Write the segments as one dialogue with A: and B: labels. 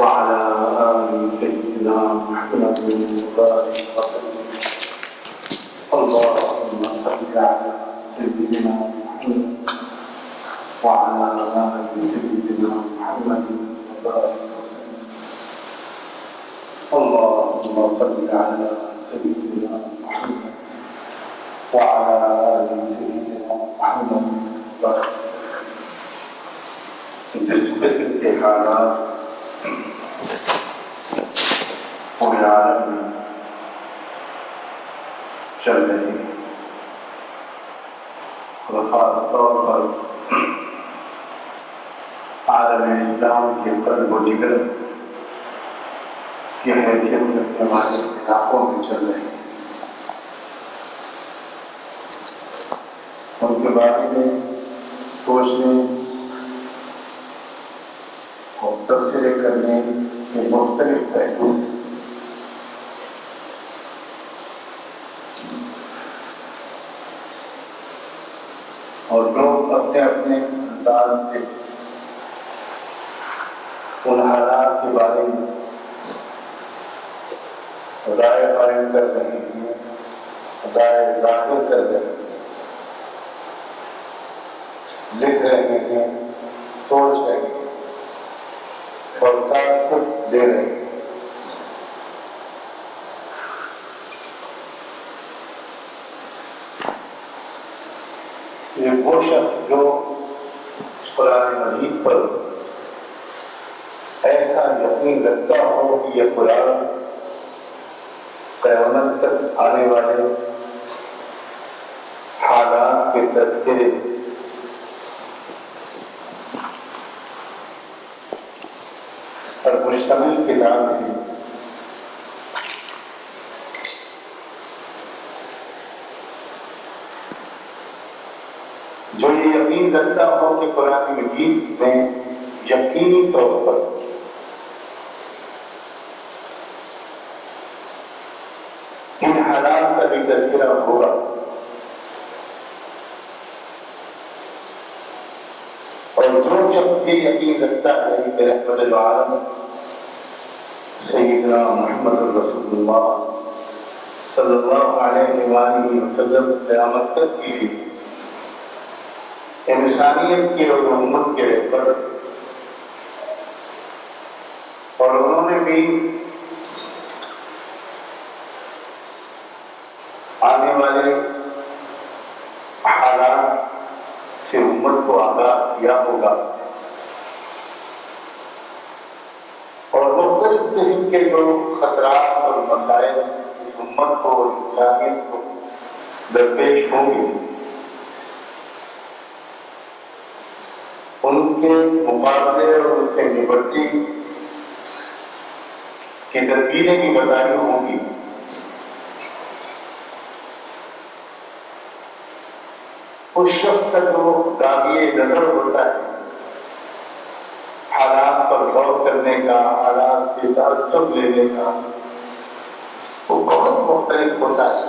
A: وعلى آل سيدنا محمد وبارك وسلم. اللهم صل على سيدنا محمد وعلى آل سيدنا محمد وبارك وسلم. اللهم صل على سيدنا محمد وعلى آل سيدنا محمد وبارك وسلم. جس قسم کے حالات پورے عالم میں چل رہے ہیں اور خاص طور پر عالم اسلام کے قلب و جگر کی حیثیت میں ہمارے علاقوں میں چل رہے ہیں، ان کے بارے میں سوچنے اور تبصرے کرنے کے مختلف پہلو ہیں۔ اور لوگ اپنے اپنے انداز سے ان حالات کے بارے میں رائے قائم کر رہے ہیں، رائے ظاہر کر رہے ہیں، لکھ رہے ہیں، سوچ رہے ہیں اور تاثر دے رہے ہیں۔ یہ وہ شخص جو قرآن مجید پر ایسا یقین رکھتا ہو کہ یہ قرآن قیامت تک آنے والے حالات کے تذکرے پر مشتمل کتاب ہے، جو یہ یقین رکھتا ہو کہ قرآن مجید میں یقینی طور پر ان حالات کا بھی تذکرہ ہوگا، اور جو شخص یہ یقین رکھتا ہے کہ رحمت العالم سیدنا محمد رسول اللہ صلی اللہ علیہ وآلہ وسلم قیامت تک کے لیے انسانیت کی اور امت کے رہبر، اور انہوں نے بھی آنے والے حالات سے امت کو آگاہ کیا ہوگا، اور مختلف قسم کے جو خطرات اور مسائل اس امت کو اور انسانیت کو درپیش ہوں گے، ان کے مقابلے اور ان سے نپٹنے کی تدبیریں بھی بتانی ہوں گی۔ اس شخص کا جو زاویہ نظر ہوتا ہے حالات پر غور کرنے کا، حالات سے تعصب لینے کا، وہ بہت مختلف ہوتا ہے۔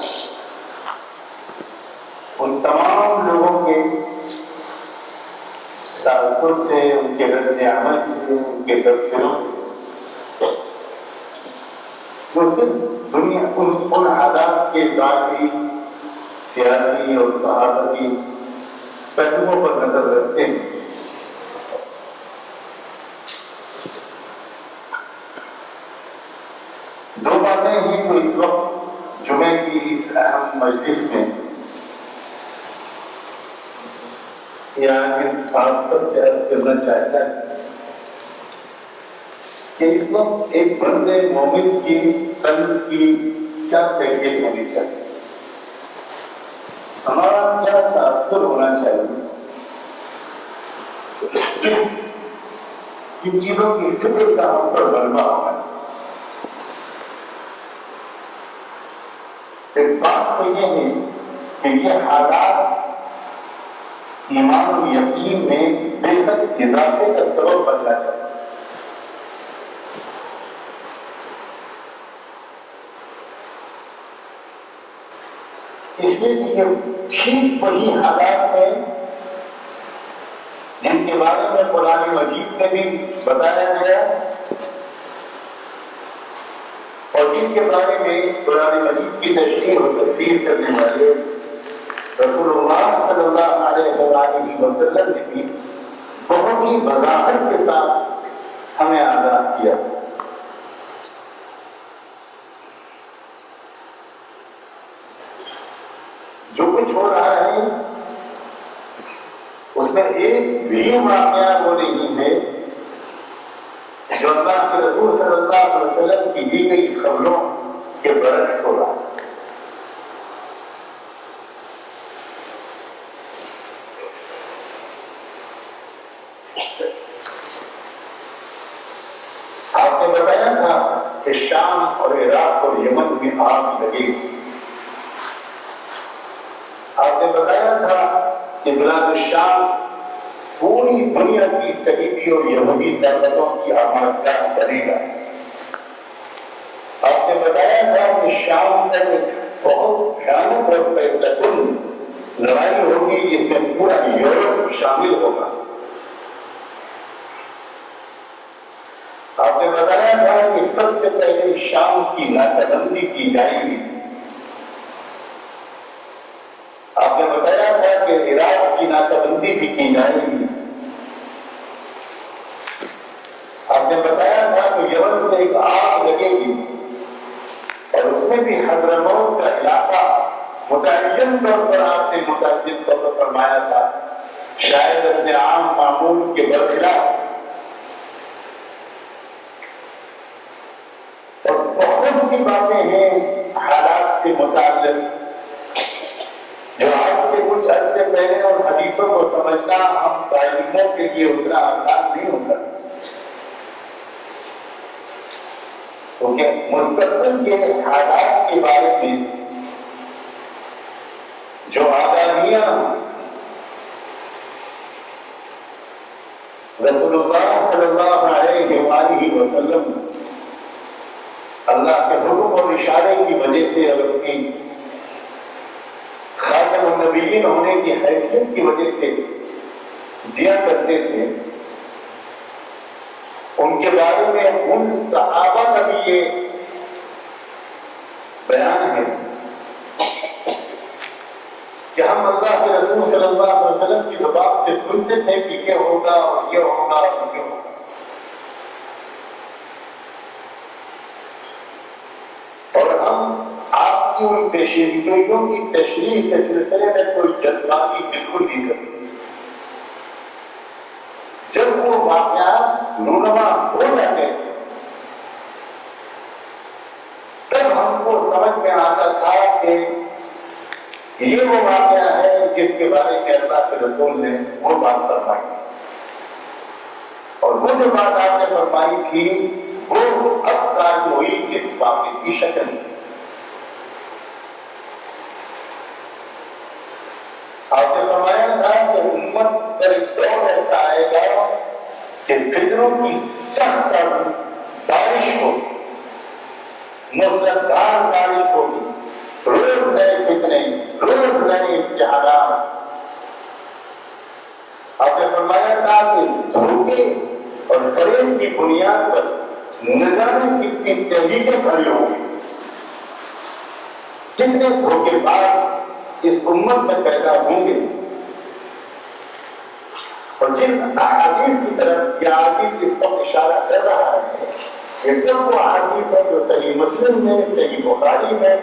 A: ان تمام لوگوں کے تعصب سے، ان کے رد عمل سے، ان کے تبصروں سے، جو صرف دنیا ان حالات کے ذاتی، سیاسی اور صحافتی پہلوؤں پر نظر رکھتے ہیں۔ دو باتیں ہیں جو اس وقت جمعے کی اس اہم مجلس میں آپ سب سے عرض کرنا چاہتا ہے کہ اس وقت ایک مرد مومن کی قلب کی کیا کیفیت ہونی چاہیے، ہمارا کیا تاثر ہونا چاہیے، کن چیزوں کی فکر کا ہم پر غلبہ ہونا چاہیے۔ ایک بات تو یہ ہے کہ یہ حالات ایمان و یقین میں بے حد اضافے کا سبب بننا چاہیے۔ اس لیے کہ یہ ٹھیک وہی حالات ہیں جن کے بارے میں قرآن مجید میں بھی بتایا گیا اور جن کے بارے میں قرآن مجید کی تشریح و تفسیر کرنے والے رسول اللہ صلی اللہ علیہ وآلہ وسلم نے بھی بہت ہی وضاحت کے ساتھ ہمیں آگاہ کیا. جو کچھ ہو رہا ہے اس میں ایک بھی واقعہ وہ نہیں ہے جو اللہ کے رسول صلی اللہ علیہ وسلم کی دی گئی خبروں کے برعکس ہو رہا ہے. آپ نے بتایا تھا کہ شام اور عراق اور یمن میں آگ لگے. آپ نے بتایا تھا کہ بلاد الشام پوری دنیا کی صلیبی اور یہودی طاقتوں کی آماجگاہ بنے گا. آپ نے بتایا تھا کہ شام میں بہت بھیانک اور پیسہ کن لڑائی ہوگی جس میں پورا یورپ شامل ہوگا. آپ نے بتایا تھا کہ سب سے پہلے شام کی ناکہ بندی کی جائے گی. آپ نے بتایا تھا کہ عراق کی ناکہ بندی بھی کی جائے گی. آپ نے بتایا تھا کہ یمن سے ایک آگ لگے گی اور اس میں بھی حضرموت کا علاقہ متعین طور پر آپ نے متعین طور پر فرمایا تھا، شاید اپنے عام معمول کے برخلاف. اور بہت سی باتیں ہیں حالات سے متعلق جو آج سے کچھ عرصے پہلے اور حدیثوں کو سمجھنا ہم تعلیموں کے لیے اتنا آسان نہیں ہوتا، کیونکہ مستقبل کے حالات کے بارے میں جو آگاہیاں رسول اللہ صلی اللہ علیہ وآلہ وسلم اللہ کے حکم اور اشارے کی وجہ سے اور اپنی خاتم النبیین ہونے کی حیثیت کی وجہ سے دیا کرتے تھے، ان کے بارے میں ان صحابہ کا بھی یہ بیان ہے کہ ہم اللہ کے رسول صلی اللہ علیہ وسلم کی زبان سے سنتے تھے کہ یہ ہوگا اور یہ ہوگا اور یہ ہوگا. اور ہم آپ کی ان پیشینگوئیوں کی تشریح کے سلسلے میں کوئی جذباتی بالکل نہیں کرتے. جب وہ واقعات رونما ہو جاتے تب ہم کو سمجھ میں آتا تھا کہ یہ وہ واقعہ ہے جس کے بارے میں اللہ کے رسول نے وہ بات فرمائی تھی. اور وہ جو بات آپ نے فرمائی تھی وہ اب ظاہر ہوئی اس واقعے کی شکل میں. آپ نے فرمایا تھا کہ امت پر ایک دور ایسا آئے گا کہ فتنوں کی سخت بارش ہوگی، موسلادھار بارش ہوگی، روز نئے فتنے، روز نئے امتحانات. آپ نے فرمایا تھا کہ دھوکے اور فریب کی بنیاد پر نہ جانے کتنی تحریکیں کھڑی ہوں گی، کتنے دھوکے باز اس امت میں پیدا ہوں گے. اور جن احادیث کی طرف یہ حدیث اس پر اشارہ کر رہا ہے یہ سب وہ حدیث ہے جو صحیح مسلم میں، صحیح بخاری میں،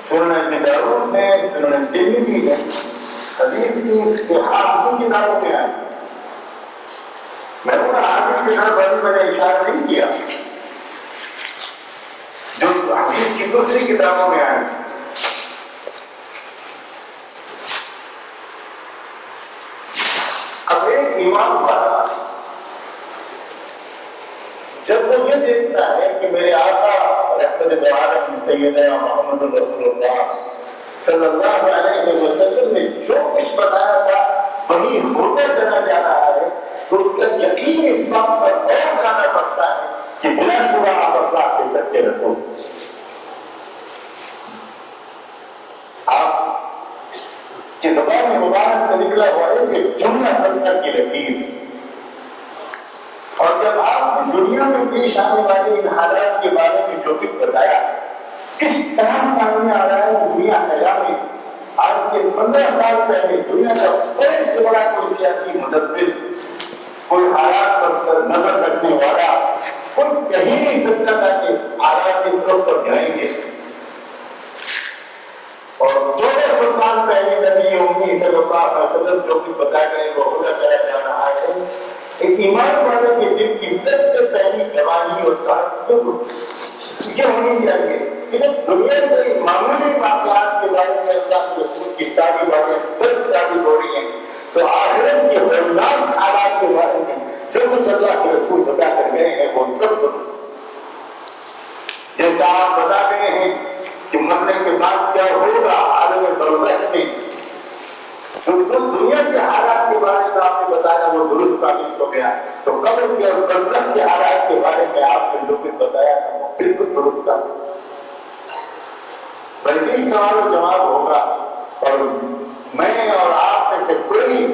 A: سنن ابن داؤد میں، سنن ترمذی میں، حدیث کی صحاح کی کتابوں میں آئی. میں ان حدیث کی طرف ابھی میں نے اشارہ نہیں کیا جو حدیث کی دوسری کتابوں میں آئی. اب ایک ایمان والا جب وہ یہ دیکھتا ہے کہ میرے آقا رحمت دو عالم سیدنا محمد رسول اللہ صلی اللہ علیہ وسلم نے جو کچھ بتایا تھا وہی ہوتا چلا جا رہا ہے تو اس کا یقین اس بات پر اور جانا پڑتا ہے کہ بلا شبہ آپ اللہ کے سچے رسول. آپ کہ زبان مبارک سے نکلا ہوا ہے کہ جملہ بنکر کی لکیر. اور جب آپ دنیا میں پیش آنے والے ان حالات کے بارے میں جو کچھ بتایا کس طرح سامنے آ رہا ہے دنیا قیام میں آج سے 15 سال پہلے دنیا کا بڑے سے بڑا کوئی سیاسی مدبر کوئی حالات پر نظر رکھنے والا کوئی کہیں نہیں سکتا تھا کہ حالات اس طرف پر جائیں گے. اور 200 سال پہلے نبی امی صلی اللہ علیہ وسلم جو کچھ بتایا گئے وہ ہوتا چلا جا رہا ہے. ایک ایمان والے کے دل کی سب سے پہلی گواہی اور تعصب یہ ہونی چاہیے کہ جب دنیا کے معمولی واقعات کے بارے میں اللہ کے رسول کی ساری باتیں سب ثابت ہو رہی ہیں تو آخرت کے ہولناک حالات کے بارے میں جو کچھ اللہ کے رسول بتا کر گئے ہیں وہ سب جیسا آپ بتا گئے ہیں کہ مرنے کے بعد کیا ہوگا عالم برزخ میں جو دنیا کے حالات کے بارے میں آپ نے بتایا وہ درست ثابت ہو گیا تو قبر کے اور برزخ کے حالات کے بارے میں آپ نے جو کچھ بتایا وہ بالکل درست ثابت. بلکہ سوال و جواب ہوگا اور میں اور آپ میں سے کوئی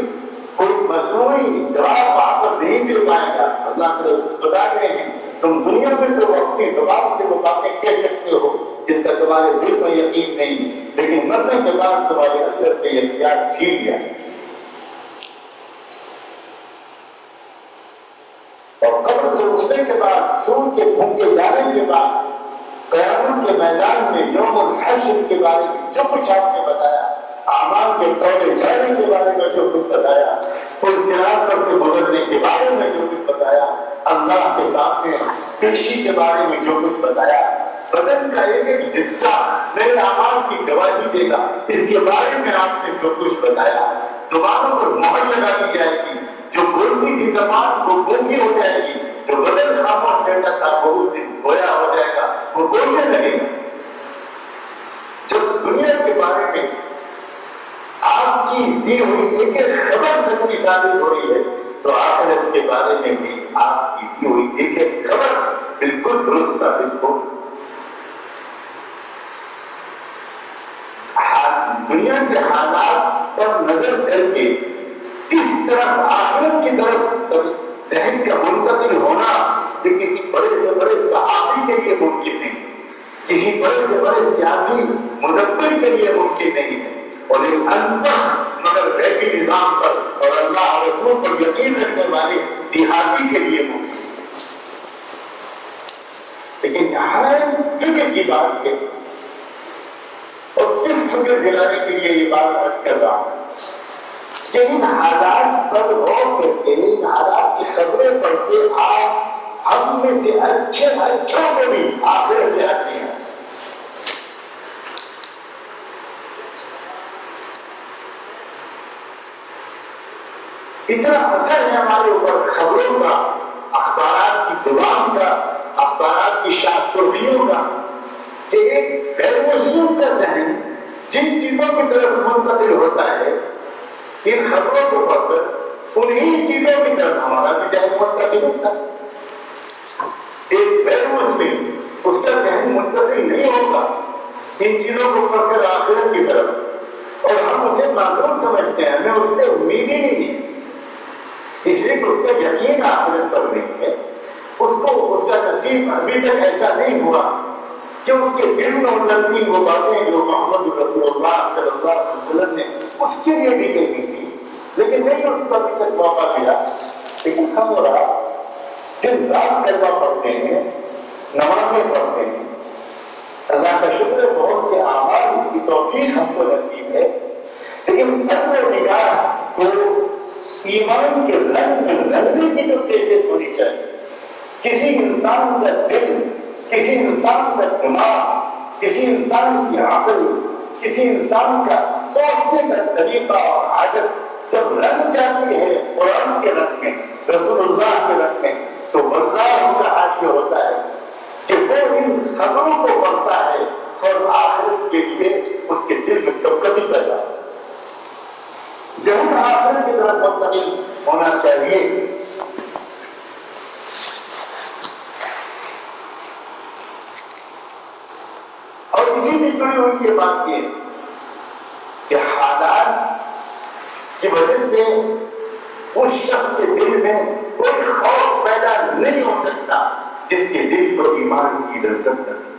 A: مصنوعی جواب وہاں پر نہیں دے پائے گا. اللہ کے رسول بتا گئے ہیں تم دنیا میں تو اپنی زبان سے وہ باتیں کہہ سکتے ہو جس کا تمہارے دل میں یقین نہیں لیکن مرنے کے بعد تمہارے اندر سے اختیار چھین گیا. اور قبر سے اٹھنے کے بعد سور کے پھونکے جانے کے بعد قیامت کے میدان میں یوم الحشر کے بارے میں جو کچھ آپ نے بتایا اعمال کے تولے جانے کے بارے میں جو کچھ بتایا کوئی صراط پر سے گزرنے کے بارے میں جو کچھ بتایا اللہ کے سامنے پیشی کے بارے میں جو کچھ بتایا بدن کا ایک ایک حصہ میرے اعمال کی گواہی دے گا اس کے بارے میں آپ نے جو کچھ بتایا زبانوں پر مہر لگا دی جائے گی جو بولتی تھی زبان وہ گونگی ہو جائے گی جو بدن خاموش رہتا تھا وہ اس دن گویا ہو جائے گا وہ بولنے لگے گا. جو دنیا کے بارے میں آپ کی دی ہوئی ایک ایک خبر سچی ثابت ہو رہی ہے تو آخرت کے بارے میں بھی آپ کی دی ہوئی ایک ایک خبر بالکل درست ثابت ہو. دنیا کے حالات پر نظر کر کے کس طرح آخرت کی طرف ذہن کا منتقل ہونا جو کسی بڑے سے بڑے صحابی کے لیے ممکن نہیں کسی بڑے سے بڑے سیاسی مدبر کے لیے ممکن نہیں ہے اور ایک انپڑھ مگر غیبی نظام پر اور اللہ اور رسول پر یقین رکھنے والے دیہاتی کے لیے ممکن. لیکن ہر فکر کی بات ہے اور صرف فکر دلانے کے لیے یہ بات عرض کر رہا ہوں کہ ان حالات پر غور کر کے ان حالات کی خبریں پڑھ کے آپ ہم میں سے اچھوں کو بھی آخرت لے آتی ہیں. اتنا اثر ہے ہمارے اوپر خبروں کا اخبارات کی زبان کا اخبارات کی شاخ سرخیوں کا کہ ایک غیر مسلم کا ذہن جن چیزوں کی طرف منتقل ہوتا ہے ان خبروں کو پڑھ کر انہی چیزوں کی طرف ہمارا بھی ذہن منتقل ہوتا ہے. ایک غیر مسلم اس کا ذہن منتقل نہیں ہوگا ان چیزوں کو پڑھ کر آخرت کی طرف اور ہم اسے معذور سمجھتے ہیں ہمیں اس سے امید ہی نہیں ہے اس لیے کہ اس کا یقین آخرت پر نہیں ہے اس کا نصیب ابھی تک ایسا نہیں ہوا کہ اس کے دل میں اترتی وہ باتیں جو محمد رسول اللہ صلی اللہ علیہ وسلم نے اس کے لیے بھی کہی تھی لیکن نہیں اس کو ابھی تک موقع ملا. لیکن ہم اور آپ دن رات کلمہ پڑھتے ہیں نمازیں پڑھتے ہیں اللہ کا شکر ہے بہت سے اعمال کی توفیق ہم کو نصیب ہے لیکن قلب و نگاہ کو ایمان کے رنگ میں رنگنے کی جو کیفیت ہونی چاہیے. کسی انسان کا دل کسی انسان کا دماغ کسی انسان کی عقل کسی انسان کا سوچنے کا طریقہ اور عادت جب رنگ جاتی ہے قرآن کے رنگ میں رسول اللہ کے رنگ میں تو واللہ کا حال یہ ہوتا ہے کہ وہ ان خبروں کو پڑھتا ہے اور آخرت کے لیے اس کے دل میں کبھی پیدا ذہن آخرت کی طرف منتقل ہونا چاہیے. اور اسی سے جڑی ہوئی یہ بات یہ کہ حالات کی وجہ سے اس شخص کے دل میں کوئی خوف پیدا پیدا نہیں ہو سکتا جس کے دل کو ایمان کی لذت نہ دی۔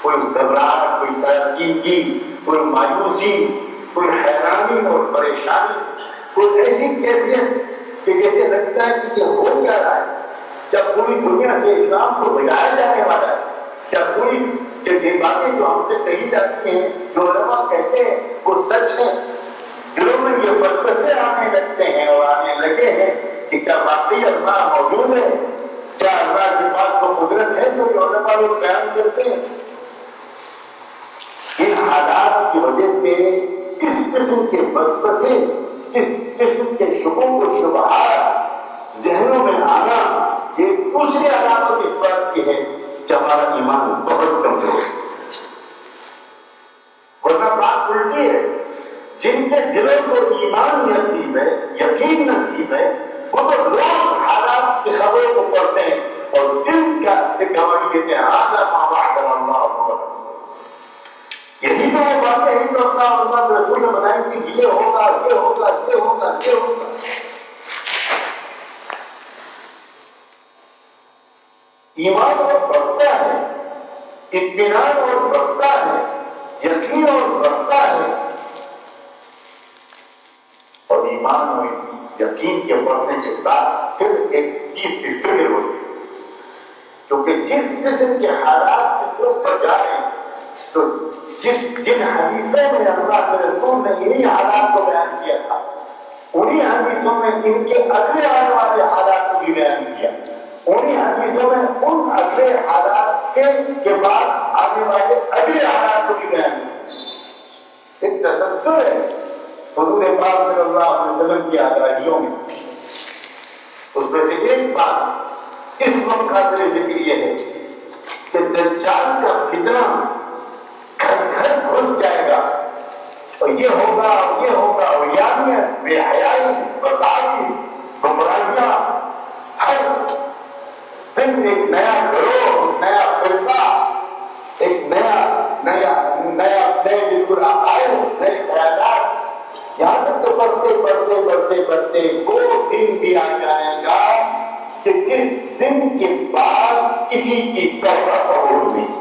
A: کوئی گھبراہٹ، کوئی ترقی، کوئی مایوسی، کوئی حیرانی اور پریشانی، کوئی ایسی کیفیت کہ جیسے لگتا ہے کہ یہ ہو کیا رہا ہے، جب پوری دنیا سے اسلام کو بجایا جانے والا ہے، جب پوری یہ باتیں جو ہم سے کہی جاتی ہیں، جو علماء کہتے ہیں وہ سچ ہے، دلوں میں یہ وسوسے آنے لگتے ہیں اور آنے لگے ہیں کہ کیا واقعی اللہ موجود ہے، کیا اللہ کے پاس وہ قدرت ہے جو علماء لوگ بیان کرتے ہیں۔ ان حالات کی وجہ سے اس قسم کے وسوسے، اس قسم کے شکوک و شبہات ذہنوں میں آنا، یہ دوسری علامت اس بات کی ہے کہ ہمارا ایمان بہت کمزور ہے۔ ورنہ بات الٹی ہے، جن کے دلوں کو ایمان نصیب ہے، یقین نصیب ہے، وہ تو روز حالات کی خبروں کو پڑھتے ہیں اور دل کا گواہی دیتے ہیں، هذا ما وعدنا الله ورسوله۔ یہی تو وہ باتیں ہیں جو اللہ کے رسول نے بتائی تھی، یہ ہوگا، یہ ہوگا، یہ ہوگا، یہ ہوگا۔ ایمان اور بڑھتا ہے، اطمینان اور بڑھتا ہے، یقین اور بڑھتا ہے، اور ایمان اور یقین کے بڑھنے کے بعد پھر ایک چیز کی فکر ہوتی ہے، کیونکہ جس قسم کے حالات سے صرف بچا رہے ہیں، تو جن حدیثوں میں اللہ کے رسول نے یہی حالات کو بیان کیا تھا، انہی حدیثوں میں ان کے اگلے آنے والے حالات کو بھی بیان کیا، انہی حدیثوں میں ان اگلے حالات کے بعد آنے والے اگلے حالات کو بھی بیان کیا۔ ایک تسلسل ہے حضور پاک صلی اللہ علیہ وسلم کی آگاہیوں میں۔ اس میں سے ایک بات اس وقت خاطر ذکر یہ ہے کہ دجال کا فتنہ گھر گھر گھس جائے گا، اور یہ ہوگا اور یہ ہوگا، اور یانیت، بے حیائی، بدعتی، گمراہیاں، ہر دن ایک نیا گروہ، نیا فرقہ، ایک نئے بالکل عقائد، نئے خیالات، یہاں تک کہ بڑھتے وہ دن بھی آ جائے گا کہ جس دن کے بعد کسی کی توبہ قبول نہیں۔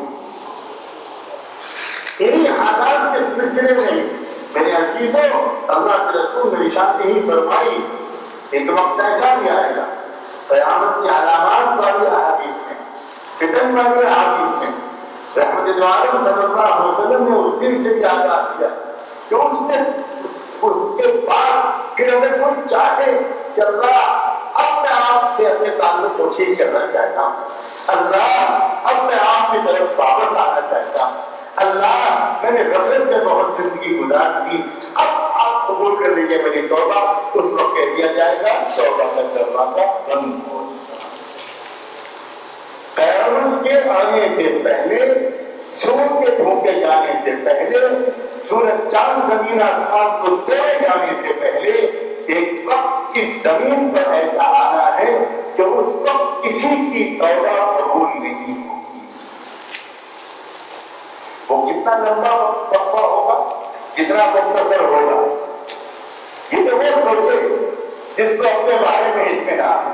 A: انہی حالات کے سلسلے میں میرے عزیزوں، اللہ کے رسول نے ارشاد ہی فرمائی، ایک وقت ایسا بھی آئے گا، قیامت کی علامات والی احادیث میں، فتن والی احادیث میں رحمت دو عالم صلی اللہ علیہ وسلم نے اس دن سے بھی آگاہ کیا کہ اس کے بعد پھر اگر کوئی چاہے کہ اللہ اب میں آپ سے اپنے تعلق کو ٹھیک کرنا چاہتا ہوں، اللہ اب میں آپ کی طرف واپس آنا چاہتا ہوں، اللہ میں نے غفلت میں بہت زندگی گزار دی، اب آپ قبول کر لیجیے میری توبہ، اس وقت کہہ دیا جائے گا توبہ کا دروازہ بند ہو۔ قیامت کے آنے سے پہلے، سورج کے دھوکے جانے سے پہلے، سورج چاند زمین آسمان کو توڑے جانے سے پہلے ایک وقت اس زمین پر ایسا آنا ہے کہ اس وقت کسی کی توبہ قبول نہیں ہوگی۔ وہ کتنا لمبا وقفہ ہوگا، کتنا مختصر ہوگا، یہ تو وہ سوچے جس کو اپنے بارے میں اطمینان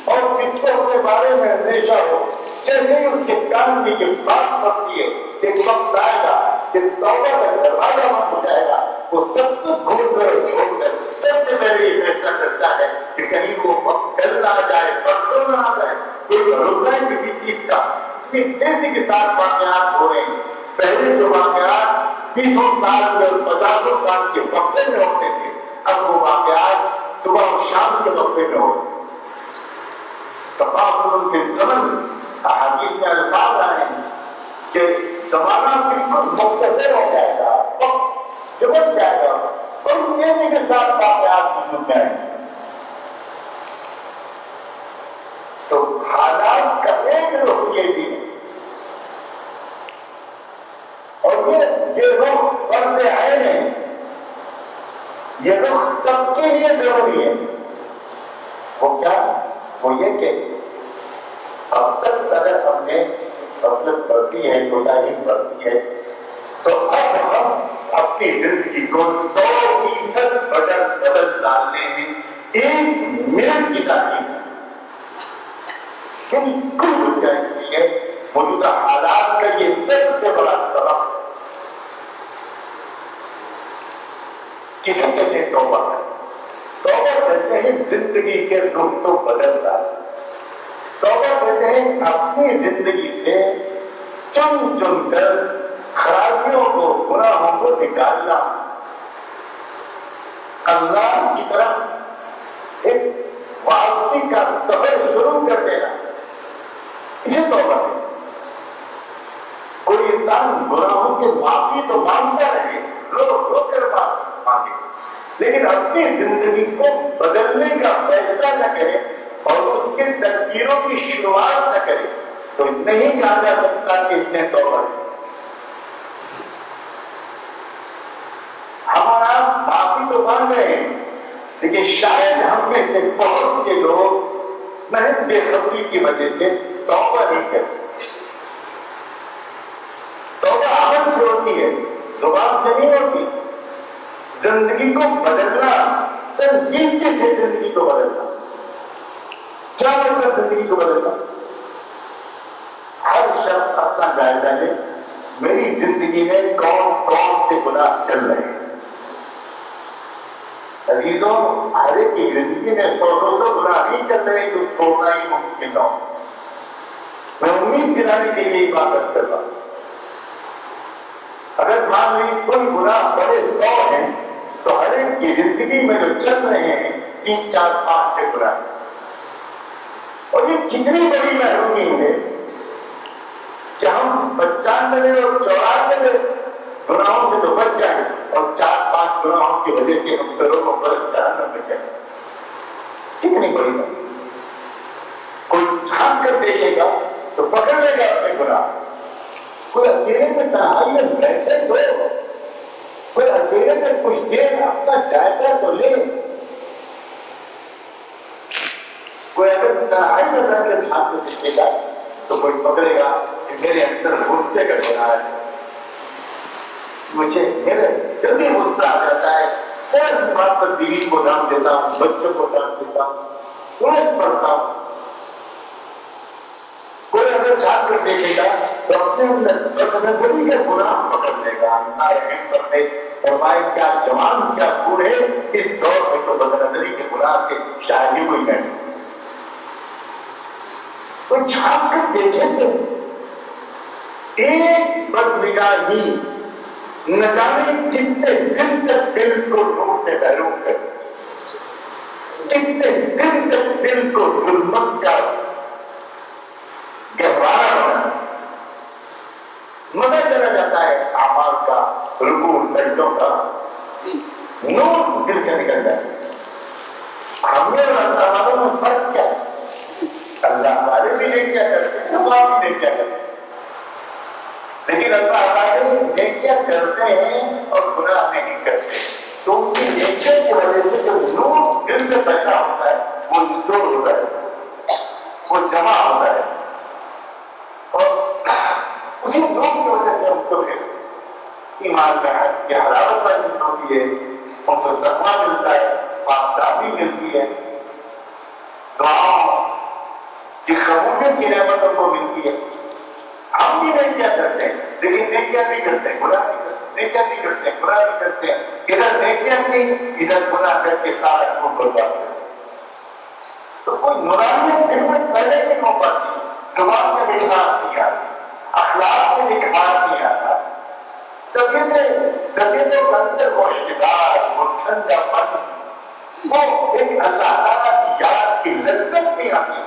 A: اور جس کو اپنے بارے میں اندیشہ ہو۔ جیسے ہی اس کے کان میں یہ بات پڑتی ہے، ایک وقت آئے گا کہ توبہ کا دروازہ بند ہو جائے گا، وہ سب کچھ بھول کر چھوڑ کر سب سے پہلے یہ فیصلہ کرتا ہے کہ کہیں وہ وقت کل نہ آ جائے، پرسوں نہ آ جائے، کوئی بھروسہ ہے کسی چیز کا۔ اتنی تیزی کے ساتھ واقعات ہو رہے ہیں، پہلے جو واقعات 20 سال کے اور 50 سال کے وقفے میں ہوتے تھے، اب وہ واقعات صبح اور شام کے وقفے میں ہوتے ہیں۔ تفاصل کے زمن، احادیث میں الفاظ آئے ہیں کہ زمانہ بالکل مختصر ہو جائے گا، وقت جمٹ جائے گا، اور تیزی کے ساتھ واقعات وجود میں آئیں گے۔ تو حالات کا ایک رخ یہ بھی ہے، اور یہ رخ فرض عین ہے، یہ رخ سب کے لیے ضروری ہے۔ وہ کیا؟ وہ یہ کہ اب تک اگر ہم نے غفلت برتی ہے، کوتاہی برتی ہے، تو اب ہم اپنی زندگی کو 100% بدل ڈالنے میں 1 منٹ کی تاخیر بالکل گنجائش نہیں ہے. موجودہ حالات کا یہ سب سے بڑا سبب ہے. کسے کہتے ہیں توبہ؟ توبہ کہتے ہیں زندگی کے رخ کو بدلنا. توبہ کہتے ہیں اپنی زندگی سے چن چن کر خرابیوں کو، گناہوں کو نکالنا، اللہ کی طرف ایک واپسی کا سفر شروع کر دینا. اسے توبہ ہے. کوئی انسان گناہوں سے معافی تو مانگتا رہے، رو رو کر مانگے، لیکن اپنی زندگی کو بدلنے کا فیصلہ نہ کرے اور اس کے تدبیروں کی شروعات نہ کرے تو نہیں کہا جا سکتا کہ اس نے توبہ کی. ہمارا معافی تو مانگ رہے ہیں، لیکن شاید ہم میں سے بہت سے لوگ محض بے خبری کی وجہ سے توبہ نہیں کرتے. توبہ عمل سے ہوتی ہے، زبان سے نہیں ہوتی. زندگی کو بدلنا، سنجیدگی سے زندگی کو بدلنا. کیا مطلب زندگی کو بدلنا؟ ہر شخص اپنا جائزہ لے، میری زندگی میں کون کون سے گناہ چل رہے ہیں. عزیزوں، ہر ایک کی زندگی میں 100-200 گناہ نہیں چل رہے جو چھوڑنا ہی ممکن نہ ہو. میں امید دلانے کے لیے عبادت کر رہا ہوں. اگر مان لی کوئی گناہ بڑے 100 ہیں تو ہر ایک کی زندگی میں جو چل رہے ہیں 3, 4, 5, 6 گناہ. اور یہ کتنی بڑی محرومی ہے کہ ہم 95 اور 94 گناہوں سے تو بچ جائیں اور 4-5 گناہوں کی وجہ سے ہم کروڑوں برس جہنم میں جائیں. کتنی بڑی بات. کوئی جھانک کر دیکھے گا تو پکڑ لے گا اپنے گناہ. کوئی اکیلے میں تنہائی میں بیٹھے تو کوئی اکیلے میں کچھ دیر اپنا جائزہ تو لے. کوئی اگر تنہائی میں بیٹھ کر جھانک کر دیکھے گا تو کوئی پکڑے گا کہ میرے اندر غصے کا گناہ ہے. میرے جلدی غصہ آ جاتا ہے، فوراً بات پر بیوی کو ڈانٹ دیتا ہوں، بچوں کو ڈانٹ دیتا ہوں، پولیس پڑھتا ہوں. کوئی اگر جھانک کر دیکھے گا تو اپنے اندر کا گناہ پکڑ لے گا. رحم کرنے فرمائے کیا جوان کیا بوڑھے اس دور میں تو بدنظری کے گناہ کے شاید ہی کوئی نہیں. کوئی جھانک کر دیکھے تو ایک بدنگاہی نہ جانے کتنے دن تک دل کو نور سے محروم کر، کتنے دن تک دل کو ظلمت کا گہوارہ بنا. مزہ چلا جاتا ہے اعمال کا، رکوع سجدوں کا، نور دل سے نکل جاتا ہے. ہم نے اور اللہ والوں میں فرق کیا ہے؟ اللہ والے بھی نہیں کیا کرتے، اللہ بھی نہیں کیا کرتے. لیکن اللہ تعالیٰ نیکیاں کرتے ہیں اور گناہ نہیں کرتے. تو ان کی نیکیوں کی وجہ سے جو نور دل سے پیدا ہوتا ہے وہ اسٹور ہوتا ہے، وہ جمع ہوتا ہے، اور اسی نور کی وجہ سے ہم کو ایمان میں حق کی حلاوت محسوس ہوتی ہے، ان کو تقویٰ ملتا ہے، پاکداری ملتی ہے، دعاؤں کی قبولیت کی نعمتوں کو ملتی ہے. ہم بھی نیکیاں کرتے ہیں لیکن نیکیاں نہیں کرتے، گناہ نہیں کرتے، نیکیاں نہیں کرتے، گناہ نہیں کرتے. ادھر نیکیاں کی، ادھر گناہ کر کے سارا خون برباد کرتے. تو کوئی نورانیت دل میں پہلے نہیں ہو پاتی، زبان میں مٹھاس نہیں آتی، اخلاق میں نکھار نہیں آتا. طبیعتوں کے اندر وہ اعتدال، وہ ٹھنڈا پن، وہ ایک اللہ تعالیٰ کی یاد کی لذت نہیں آتی.